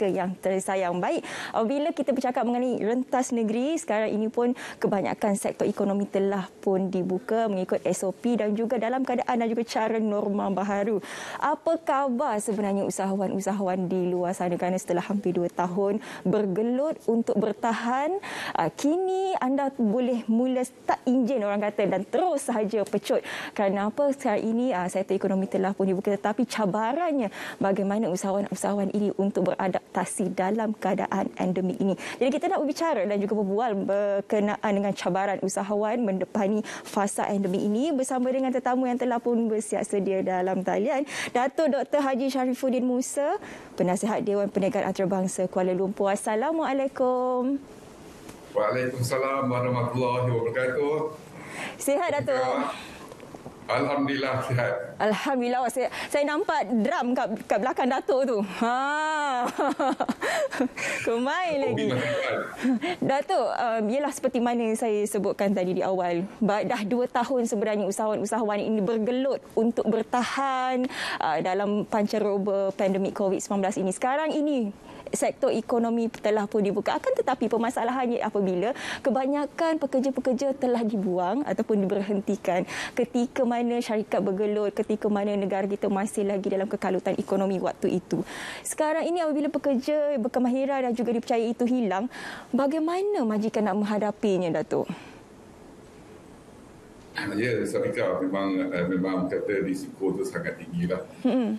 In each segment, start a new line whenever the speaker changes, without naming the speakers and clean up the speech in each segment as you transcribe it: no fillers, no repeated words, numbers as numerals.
mereka yang tersayang. Baik, bila kita bercakap mengenai rentas negeri, sekarang ini pun kebanyakan sektor ekonomi telah pun dibuka mengikut SOP dan juga dalam keadaan dan juga cara norma baharu. Apa khabar sebenarnya usahawan-usahawan di luar sana, kerana setelah hampir 2 tahun bergelut untuk bertahan, kini anda boleh mula start enjin orang kata dan terus sahaja pecut. Kerana apa? Sekarang ini sektor ekonomi telah pun dibuka, tetapi cabarannya bagaimana usahawan-usahawan ini untuk beradaptasi dalam keadaan endemik ini. Jadi kita nak berbicara dan juga berbual berkenaan dengan cabaran usahawan mendepani fasa endemik ini bersama dengan tetamu yang telah pun bersiap sedia dalam talian. Datuk Dr. Haji Sharifuddin Musa, Penasihat Dewan Perniagaan Antarabangsa Kuala Lumpur. Assalamualaikum.
Waalaikumsalam warahmatullahi wabarakatuh.
Sihat, Datuk?
Alhamdulillah sihat.
Alhamdulillah. Saya nampak drum kat belakang Datuk tu. Kemai lagi. Datuk, ialah seperti mana saya sebutkan tadi di awal. Dah 2 tahun sebenarnya usahawan-usahawan ini bergelut untuk bertahan dalam pancaroba pandemik COVID-19 ini. Sekarang ini sektor ekonomi telah pun dibuka. Akan tetapi permasalahannya apabila kebanyakan pekerja-pekerja telah dibuang ataupun diberhentikan ketika mana syarikat bergelut, ketika mana negara kita masih lagi dalam kekalutan ekonomi waktu itu. Sekarang ini apabila pekerja berkemahiran dan juga dipercayai itu hilang, bagaimana majikan nak menghadapinya, Datuk?
Ya, Safika, memang kata risiko itu sangat tinggilah.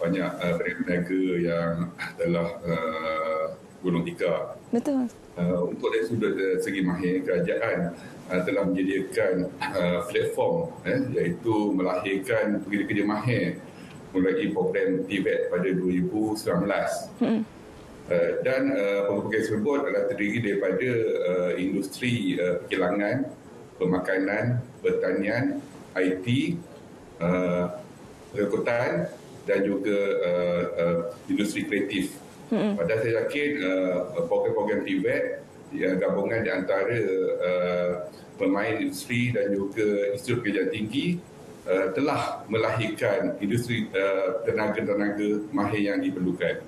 Banyak peniaga yang telah gulung tikar.
Betul.
Untuk dari sudut segi mahir, kerajaan telah menyediakan platform iaitu melahirkan pekerja-pekerja mahir melalui program TVET pada 2019. Dan program tersebut adalah terdiri daripada industri perkilangan, pemakanan, pertanian, IT, rekrutan dan juga industri kreatif. Padahal saya yakin program-program TVET gabungan di antara pemain industri dan juga Institut Kerjaya Tinggi telah melahirkan industri tenaga-tenaga mahir yang diperlukan.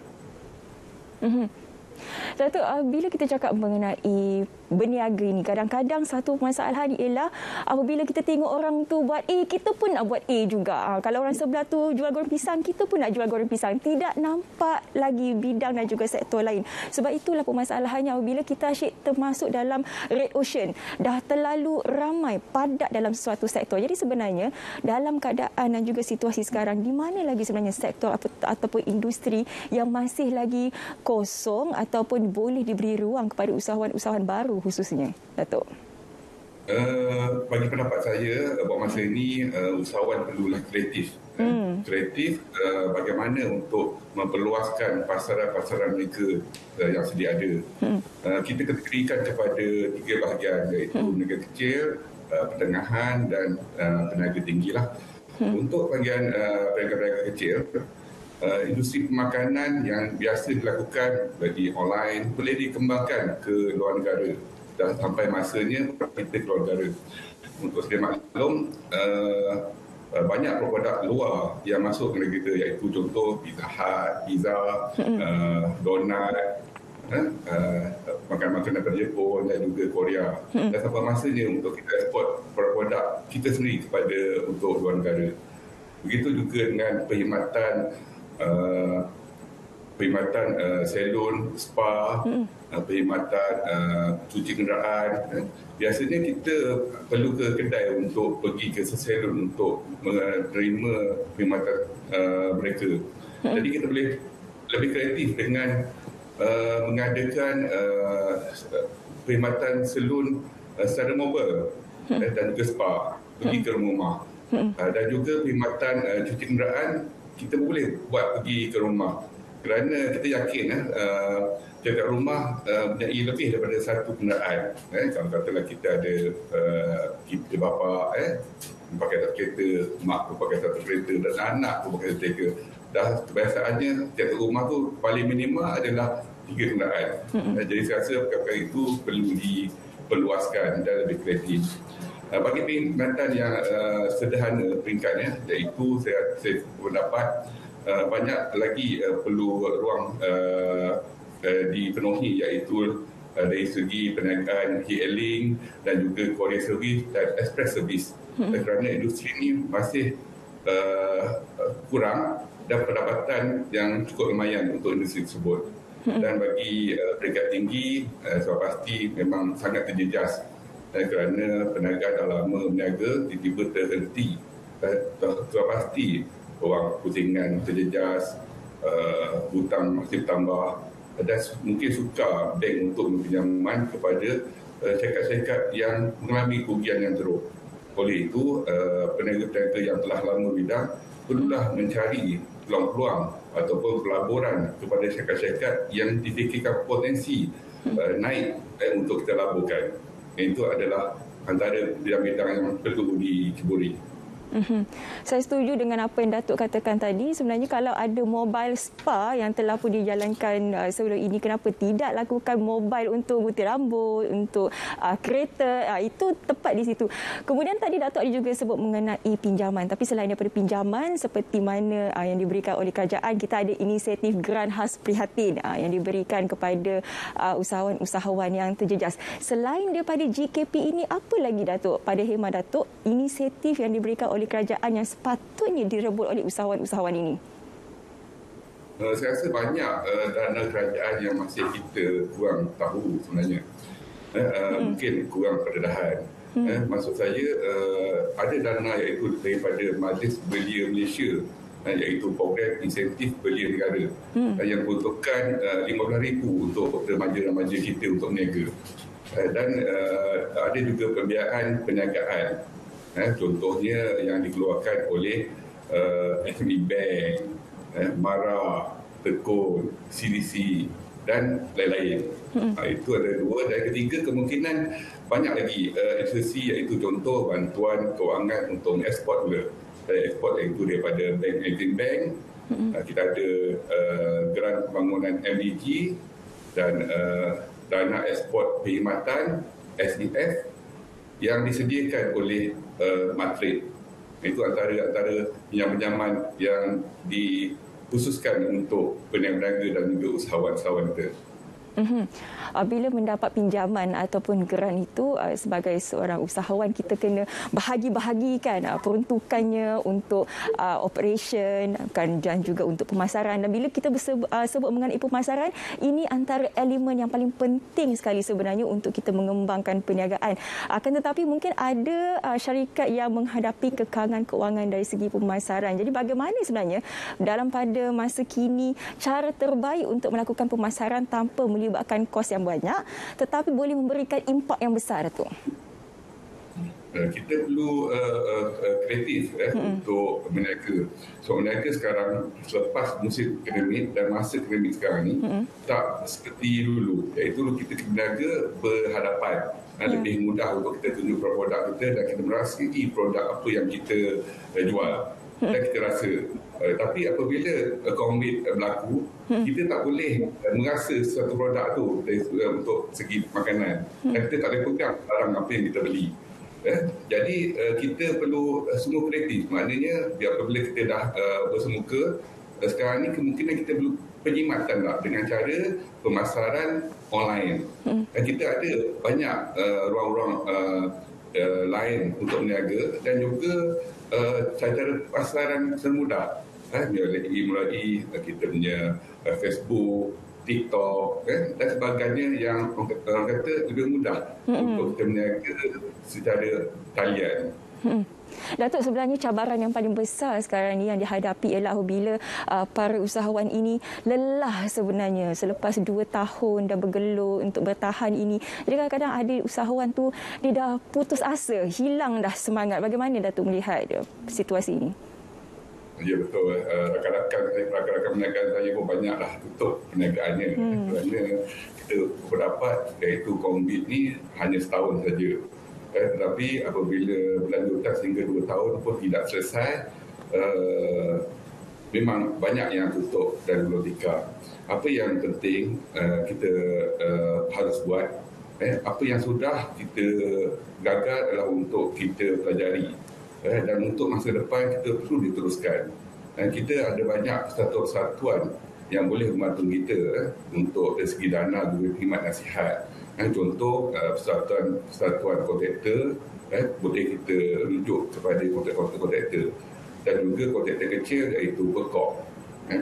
Datuk, bila kita cakap mengenai berniaga ini, kadang-kadang satu permasalahan ialah apabila kita tengok orang tu buat A, kita pun nak buat A juga. Kalau orang sebelah tu jual goreng pisang, kita pun nak jual goreng pisang. Tidak nampak lagi bidang dan juga sektor lain. Sebab itulah permasalahannya apabila kita asyik termasuk dalam red ocean. Dah terlalu ramai, padat dalam suatu sektor. Jadi sebenarnya dalam keadaan dan juga situasi sekarang, di mana lagi sebenarnya sektor ataupun industri yang masih lagi kosong ataupun boleh diberi ruang kepada usahawan-usahawan baru khususnya, Datuk?
Bagi pendapat saya, buat masa ini usahawan perlulah kreatif. Kreatif bagaimana untuk memperluaskan pasaran-pasaran mereka yang sedia ada. Kita kategorikan kepada 3 bahagian, iaitu peniaga kecil, pertengahan dan peniaga tinggilah. Untuk bahagian peniaga kecil, industri pemakanan yang biasa dilakukan bagi online boleh dikembangkan ke luar negara. Dah sampai masanya kita keluar negara. Untuk sedia maklum, banyak produk luar yang masuk ke negara kita, iaitu contoh Pizza Hut, pizza, donat, makanan-makanan dari Jepun dan juga Korea. Dah sampai masanya untuk kita ekspor produk kita sendiri untuk luar negara. Begitu juga dengan perkhidmatan salon, spa, perkhidmatan cuci kenderaan. Biasanya kita perlu ke kedai untuk pergi ke salon untuk menerima perkhidmatan mereka. Jadi kita boleh lebih kreatif dengan mengadakan perkhidmatan salon secara mobile dan juga spa, pergi ke rumah. Dan juga perkhidmatan cuci kenderaan kita boleh buat pergi ke rumah, kerana kita yakin tiap rumah mempunyai lebih daripada satu kenderaan. Kalau katalah kita ada kita bapa pakai satu kereta, mak pun pakai satu kereta dan anak pun pakai satu kereta. Dah kebiasaannya tiap rumah tu paling minima adalah 3 kenderaan. Jadi saya rasa perkara itu perlu diperluaskan dan lebih kreatif. Bagi perkhidmatan yang sederhana peringkatnya, iaitu saya berpendapat banyak lagi perlu ruang dipenuhi, iaitu dari segi perniagaan e-hailing dan juga courier service dan express service. Kerana industri ini masih kurang dan pendapatan yang cukup lumayan untuk industri tersebut. Dan bagi peringkat tinggi, sudah pasti memang sangat terjejas kerana perniagaan dah lama berniaga tiba-tiba terhenti. Sudah pasti orang pusingan, terjejas, hutang masih bertambah dan mungkin sukar bank untuk pinjaman kepada syarikat-syarikat yang mengalami kerugian yang teruk. Oleh itu, peniaga-peniaga yang telah lama bidang perlulah mencari peluang-peluang ataupun pelaburan kepada syarikat-syarikat yang difikirkan potensi naik untuk kita laburkan. Itu adalah antara bidang-bidang yang perlu diceburi.
Saya setuju dengan apa yang Datuk katakan tadi. Sebenarnya kalau ada mobile spa yang telah pun dijalankan sebelum ini, kenapa tidak lakukan mobile untuk gunting rambut, untuk kereta, itu tepat di situ. Kemudian tadi Datuk ada juga sebut mengenai pinjaman. Tapi selain daripada pinjaman, seperti mana yang diberikan oleh kerajaan, kita ada inisiatif Geran Khas Prihatin yang diberikan kepada usahawan-usahawan yang terjejas. Selain daripada GKP ini, apa lagi Datuk, pada khemah Datuk, inisiatif yang diberikan oleh kerajaan yang sepatutnya direbut oleh usahawan-usahawan ini?
Saya rasa banyak dana kerajaan yang masih kita kurang tahu sebenarnya. Mungkin kurang pendedahan. Maksud saya, ada dana iaitu daripada Majlis Belia Malaysia, iaitu program insentif belia negara yang peruntukan RM15,000 untuk remaja-remaja kita untuk berniaga. Dan ada juga pembiayaan perniagaan. Contohnya yang dikeluarkan oleh SME Bank, MARA, Tekun, CDC dan lain-lain. Itu ada dua. Dan ketiga, kemungkinan banyak lagi institusi, iaitu contoh bantuan kewangan untuk ekspor pula. Ekspor iaitu daripada Bank Exim Bank. Kita ada geran pembangunan MDG dan dana ekspor perkhidmatan SEF yang disediakan oleh Matrik. Itu antara pinjaman-pinjaman yang dikhususkan untuk peniaga dan juga usahawan-usahawan kita.
Bila mendapat pinjaman ataupun geran itu, sebagai seorang usahawan, kita kena bahagi-bahagikan peruntukannya untuk operation dan juga untuk pemasaran. Dan bila kita sebut mengenai pemasaran, ini antara elemen yang paling penting sekali sebenarnya untuk kita mengembangkan perniagaan. Akan tetapi mungkin ada syarikat yang menghadapi kekangan kewangan dari segi pemasaran. Jadi bagaimana sebenarnya dalam pada masa kini cara terbaik untuk melakukan pemasaran tanpa melibatkan kos yang banyak tetapi boleh memberikan impak yang besar, Datuk?
Kita perlu kreatif untuk berniaga. So berniaga sekarang selepas musim akademik dan masa akademik sekarang ni tak seperti dulu, iaitu kita berniaga berhadapan. Lebih mudah untuk kita tunjuk produk kita dan kita merasai produk apa yang kita jual dan kita rasa. Tapi apabila COVID berlaku, kita tak boleh merasa satu produk tu untuk segi makanan dan kita tak boleh pegang barang apa yang kita beli. Jadi kita perlu semua kreatif. Maknanya apabila kita dah bersemuka, sekarang ni kemungkinan kita perlu penjimatan dengan cara pemasaran online. Dan kita ada banyak ruang-ruang lain untuk berniaga dan juga cara pasaran semudah. Mulai kita punya Facebook, TikTok dan sebagainya yang orang kata lebih mudah untuk kita berniaga secara talian.
Datuk, sebenarnya cabaran yang paling besar sekarang ni yang dihadapi ialah apabila para usahawan ini lelah sebenarnya selepas 2 tahun dah bergelut untuk bertahan ini. Jadi kadang-kadang ada usahawan tu dia dah putus asa, hilang dah semangat. Bagaimana Datuk melihat situasi ini?
Ya betul. Rakan-rakan perniagaan saya pun banyak dah tutup perniagaannya kerana kita berdapat iaitu COVID ni hanya setahun saja. Tetapi apabila berlanjutan sehingga 2 tahun pun tidak selesai, memang banyak yang tutup dan gulung tikar. Apa yang penting kita harus buat, apa yang sudah kita gagal adalah untuk kita pelajari. Dan untuk masa depan kita perlu diteruskan. Dan kita ada banyak persatuan-persatuan yang boleh membantu kita untuk dari segi dana juga khidmat nasihat. Contoh persatuan kontraktor, boleh kita rujuk kepada kontraktor dan juga kontraktor kecil iaitu Perkop.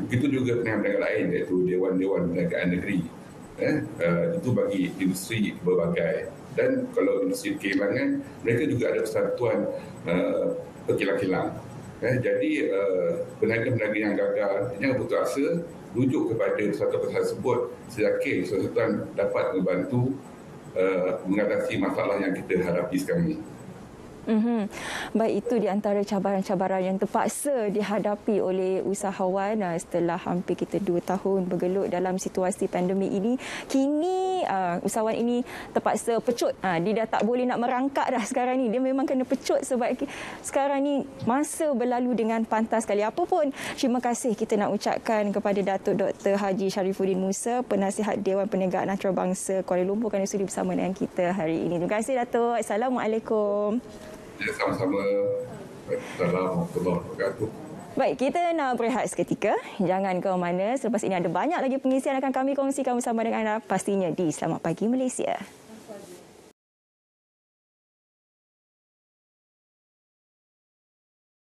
Begitu juga peniaga lain iaitu Dewan-Dewan Perniagaan Negeri. Itu bagi industri berbagai. Dan kalau industri kehilangan, mereka juga ada persatuan berkilang-kilang. Jadi peniaga-peniaga yang gagal jangan putus asa, rujuk kepada persatuan tersebut. Saya yakin persatuan dapat membantu mengatasi masalah yang kita hadapi sekarang ini.
Baik, itu di antara cabaran-cabaran yang terpaksa dihadapi oleh usahawan setelah hampir kita 2 tahun bergelut dalam situasi pandemik ini. Kini usahawan ini terpaksa pecut. Dia dah tak boleh nak merangkak dah sekarang ni. Dia memang kena pecut sebab sekarang ni masa berlalu dengan pantas sekali. Apa pun, terima kasih kita nak ucapkan kepada Datuk Dr. Haji Sharifuddin Musa, Penasihat Dewan Perniagaan Antarabangsa Kuala Lumpur, kerana sudi bersama dengan kita hari ini. Terima kasih Datuk. Assalamualaikum.
Sama-sama. Assalamualaikum warahmatullahi wabarakatuh.
Baik, kita nak berehat seketika. Jangan ke mana. Selepas ini ada banyak lagi pengisian akan kami kongsikan bersama dengan anda, pastinya di Selamat Pagi Malaysia.